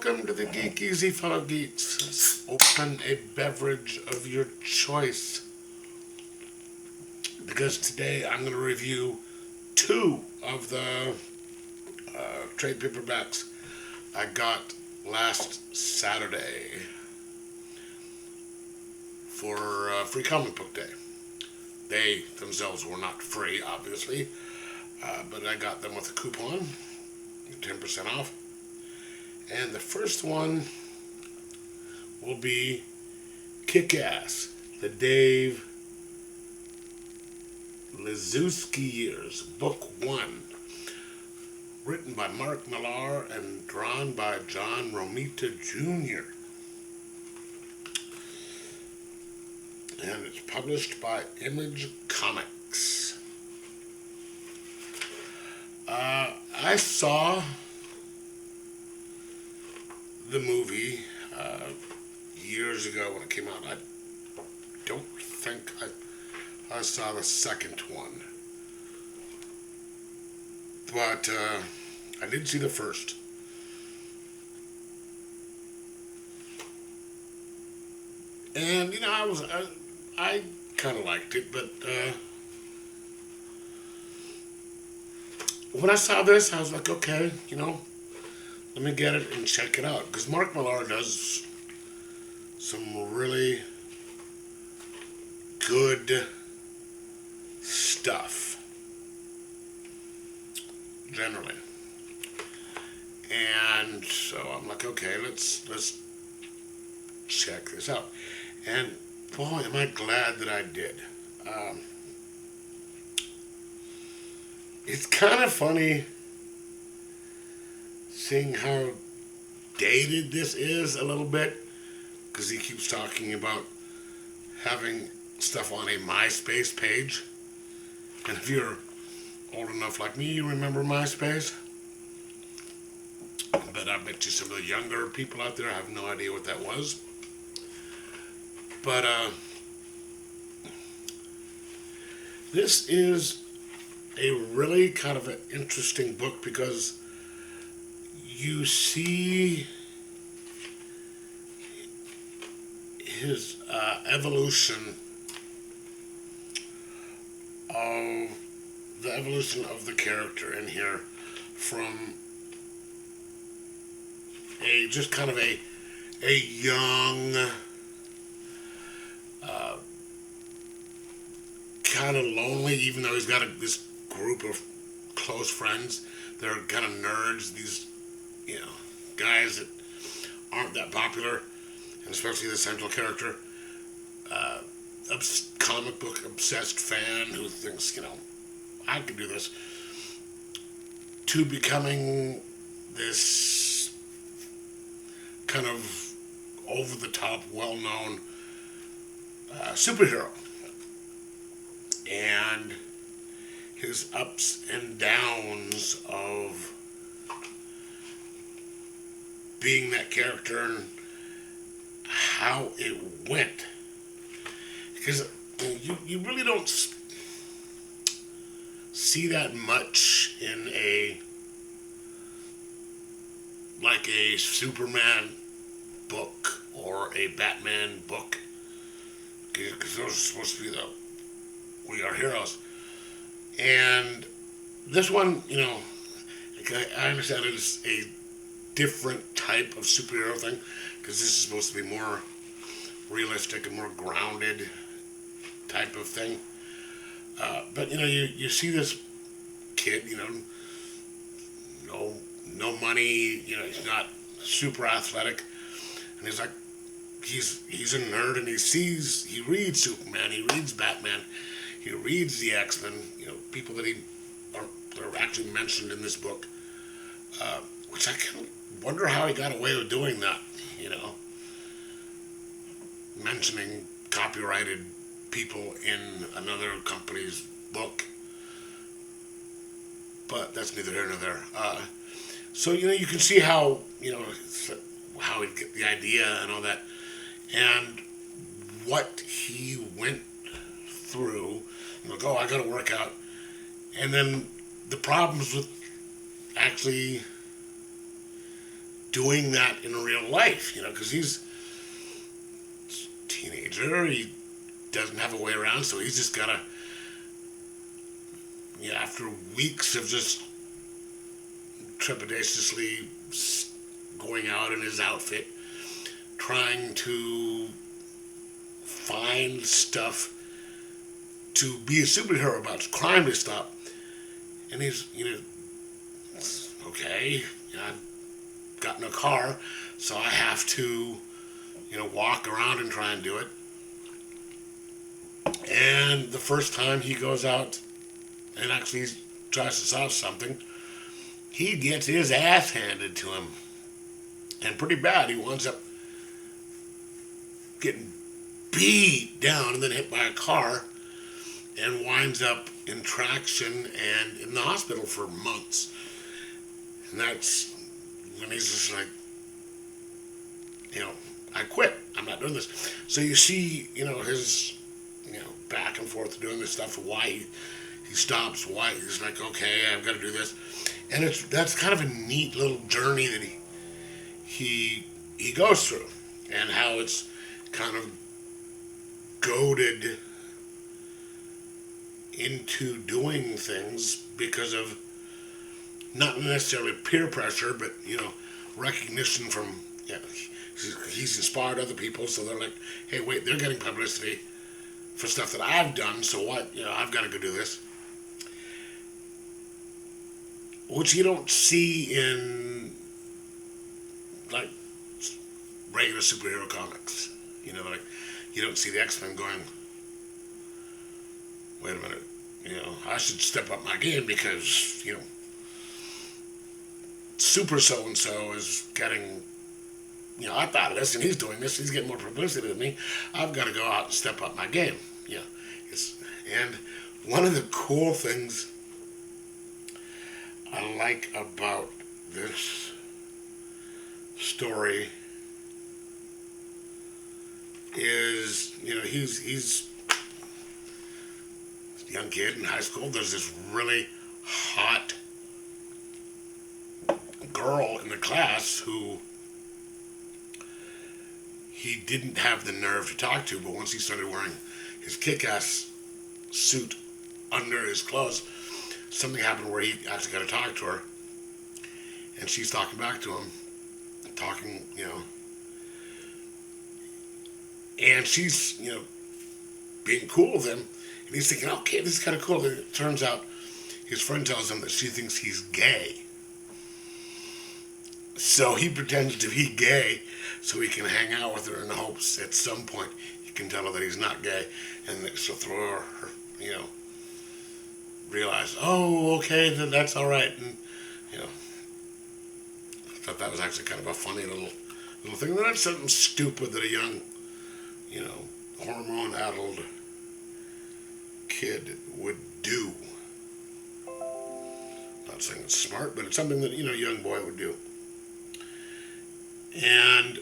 Welcome to the Geek Easy Fellow Geeks. Open a beverage of your choice. Because today I'm going to review two of the trade paperbacks I got last Saturday for Free Comic Book Day. They themselves were not free, obviously, but I got them with a coupon, 10% off. And the first one will be Kick-Ass, the Dave Liszewski years, Book 1. Written by Mark Millar and drawn by John Romita Jr. And it's published by Image Comics. I saw the movie years ago when it came out. I don't think I saw the second one, but I did see the first. And you know, I kind of liked it, but when I saw this, I was like, okay, you know, let me get it and check it out. Because Mark Millar does some really good stuff, generally. And so I'm like, okay, let's check this out. And boy, am I glad that I did. It's kind of funny seeing how dated this is a little bit, because he keeps talking about having stuff on a MySpace page. And if you're old enough like me, you remember MySpace. But I bet you some of the younger people out there have no idea what that was. But this is a really kind of an interesting book because you see his evolution of the character in here, from just kind of a young, kind of lonely, even though he's got this group of close friends. They're kind of nerds, these, you know, guys that aren't that popular, and especially the central character, comic book obsessed fan who thinks, you know, I could do this, to becoming this kind of over-the-top, well-known superhero. And his ups and downs of being that character and how it went. Because you really don't see that much in a Superman book or a Batman book, because those are supposed to be we are heroes. And this one, you know, I understand it is a different type of superhero thing, because this is supposed to be more realistic and more grounded type of thing. But you know, you see this kid, you know, no money, you know, he's not super athletic, and he's like, he's a nerd, and he reads Superman, he reads Batman, he reads the X-Men, you know, people that are actually mentioned in this book, which I kind of wonder how he got away with doing that, you know, mentioning copyrighted people in another company's book. But that's neither here nor there. So, you know, you can see how, you know, how he'd get the idea and all that, and what he went through. Like, oh, I gotta work out. And then the problems with actually doing that in real life, because he's a teenager. He doesn't have a way around, so he's just got to, after weeks of just trepidatiously going out in his outfit, trying to find stuff to be a superhero about, crime to stop. And he's, okay, I've gotten a car, so I have to, walk around and try and do it. And the first time he goes out and actually tries to solve something, he gets his ass handed to him. And pretty bad. He winds up getting beat down and then hit by a car and winds up in traction and in the hospital for months. And that's when he's just like, I quit. I'm not doing this. So you see, his, back and forth doing this stuff, why he stops, why he's like, okay, I've got to do this. And that's kind of a neat little journey that he goes through, and how it's kind of goaded into doing things because of not necessarily peer pressure, but recognition from he's inspired other people, so they're like, hey, wait, they're getting publicity for stuff that I've done, so what? I've got to go do this, which you don't see in like regular superhero comics. Like you don't see the X-Men going, wait a minute, I should step up my game because, super so-and-so is getting, I thought of this and he's doing this, he's getting more publicity than me. I've got to go out and step up my game. And one of the cool things I like about this story is, he's a young kid in high school. There's this really hot girl in the class who he didn't have the nerve to talk to, but once he started wearing his kick-ass suit under his clothes, something happened where he actually got to talk to her, and she's talking back to him, and she's, being cool with him, and he's thinking, okay, this is kind of cool. And it turns out his friend tells him that she thinks he's gay. So he pretends to be gay so he can hang out with her in hopes at some point he can tell her that he's not gay, and that she'll throw her, realize, oh, okay, then that's all right. And, I thought that was actually kind of a funny little thing. That's something stupid that a young, hormone-addled kid would do. Not saying it's smart, but it's something that, a young boy would do. And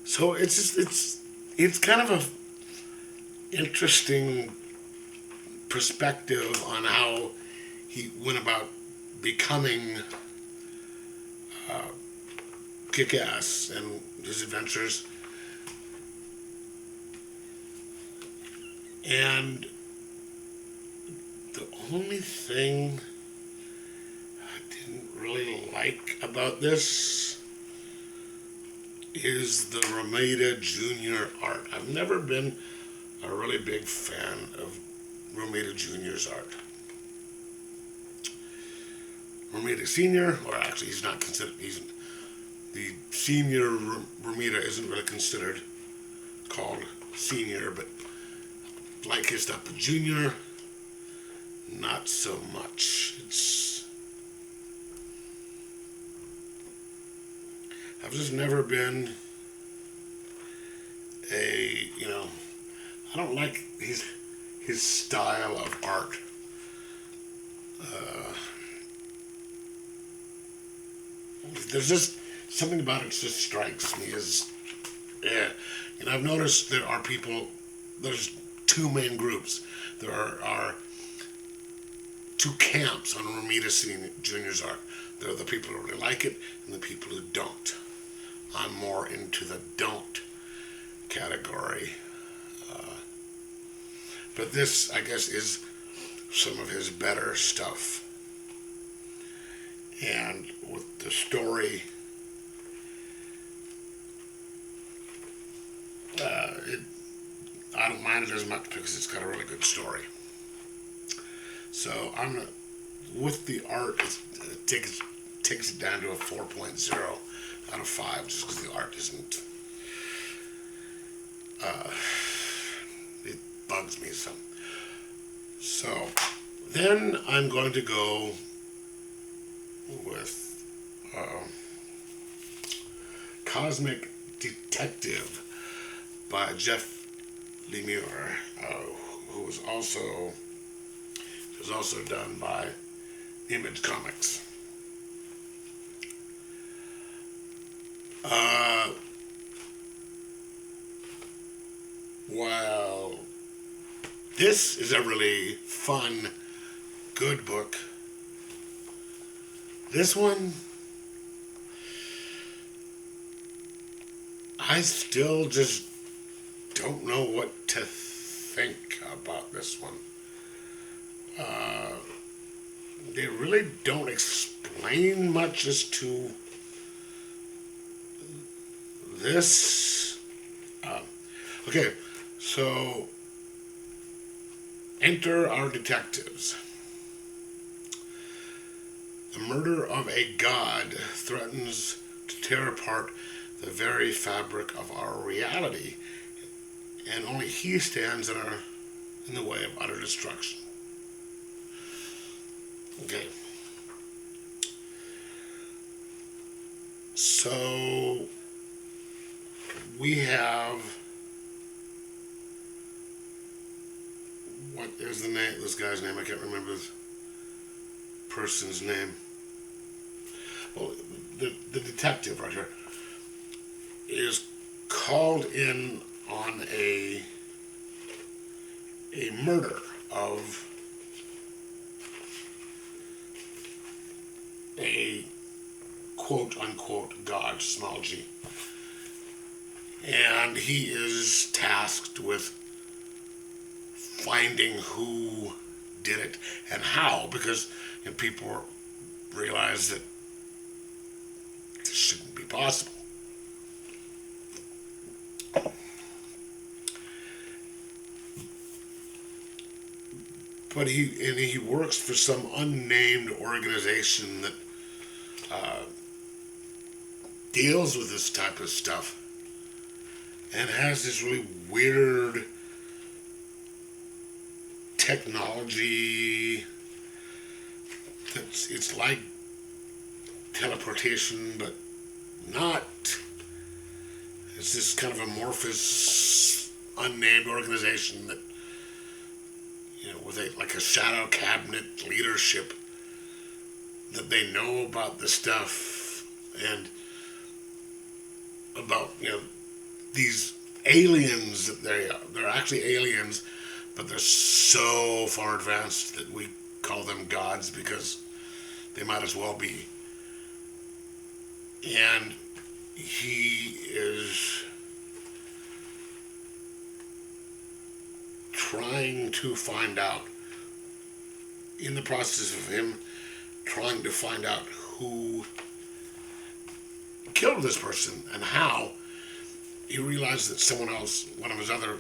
so it's kind of a interesting perspective on how he went about becoming kick-ass and his adventures. And the only thing I didn't really like about this is the Romita Jr. art. I've never been a really big fan of Romita Jr.'s art. Romita Sr., or actually he's not considered, the senior Romita isn't really considered called senior, but like his stuff. But Junior, not so much. I've just never been I don't like his style of art. There's just something about it that just strikes me as, and I've noticed there's two main groups. There are two camps on Romita City Junior's art. There are the people who really like it and the people who don't. I'm more into the don't category. But this, I guess, is some of his better stuff. And with the story, I don't mind it as much because it's got a really good story. So I'm gonna, with the art, it takes it down to a 4.0 out of 5, just because the art isn't. It bugs me some. So then I'm going to go with Cosmic Detective by Jeff Lemire, who was also done by Image Comics. While this is a really fun, good book, this one, I still just don't know what to think about this one. They really don't explain much as to this. Okay, so enter our detectives. The murder of a god threatens to tear apart the very fabric of our reality, and only he stands in the way of utter destruction. Okay. So we have, what is the name, this guy's name? I can't remember this person's name. Well, the detective right here is called in on a murder of a quote-unquote god, small g. And he is tasked with finding who did it and how, because people realize that this shouldn't be possible. But he works for some unnamed organization that deals with this type of stuff and has this really weird technology that's, it's like teleportation, but not. It's this kind of amorphous, unnamed organization that, with like a shadow cabinet leadership, that they know about the stuff and about, these aliens that they're actually aliens, but they're so far advanced that we call them gods because they might as well be. And he is trying to find out, in the process of him trying to find out who killed this person and how, he realized that someone else, one of his other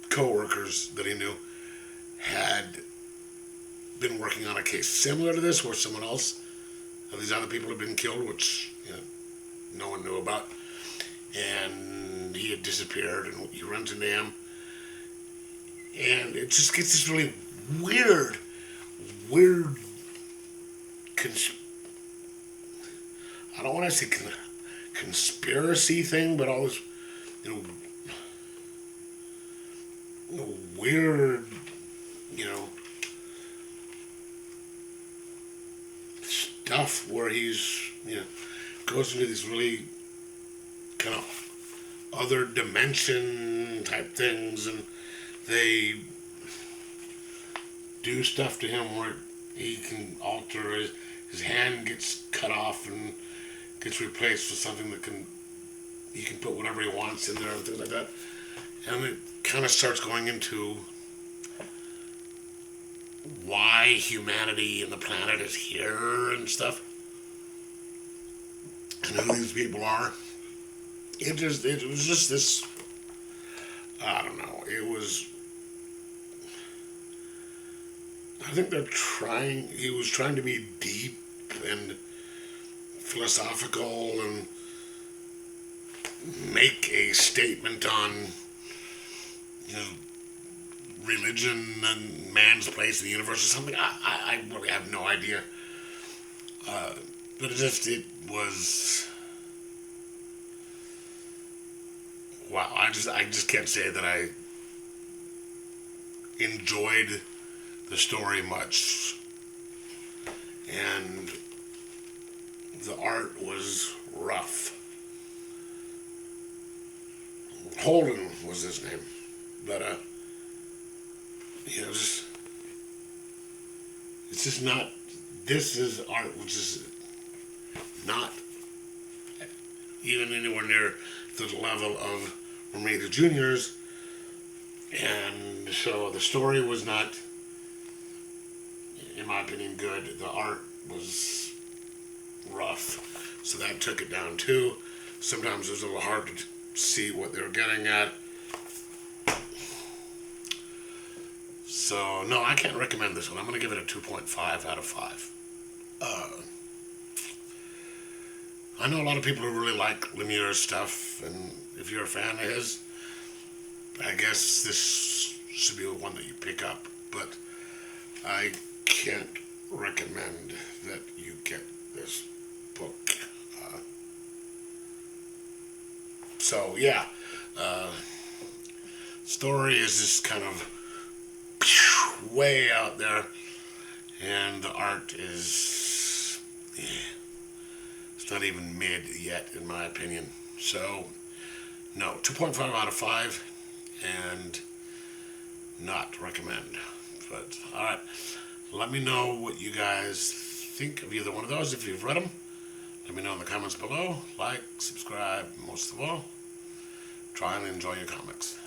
co-workers that he knew, had been working on a case similar to this where someone else of these other people had been killed, which no one knew about, and he had disappeared, and he runs into him, and it just gets this really weird I don't want to say conspiracy thing, but all this weird stuff where he's goes into these really kind of other dimension type things, and they do stuff to him where he can alter his hand gets cut off and gets replaced with something that he can put whatever he wants in there and things like that. And it kind of starts going into why humanity and the planet is here and stuff, and who these people are. It was just this. I don't know. It was. I think he was trying to be deep and philosophical and make a statement on, religion and man's place in the universe or something. I really have no idea. But it was. Wow, I just can't say that I enjoyed the story much, and the art was rough. Holden was his name, but it's just not. This is art which is not even anywhere near the level of Romita Jr.'s, and so the story was not, in my opinion, good. The art was rough, so that took it down too. Sometimes it was a little hard to see what they were getting at. So, no, I can't recommend this one. I'm going to give it a 2.5 out of 5. I know a lot of people who really like Lemaire's stuff, and if you're a fan of his, I guess this should be the one that you pick up. But I can't recommend that you get this book. So, yeah. Story is just kind of way out there, and the art is, it's not even mid yet, in my opinion. So, no, 2.5 out of 5, and not recommend. But, alright, let me know what you guys think of either one of those if you've read them. Let me know in the comments below. Like, subscribe, most of all. Try and enjoy your comics.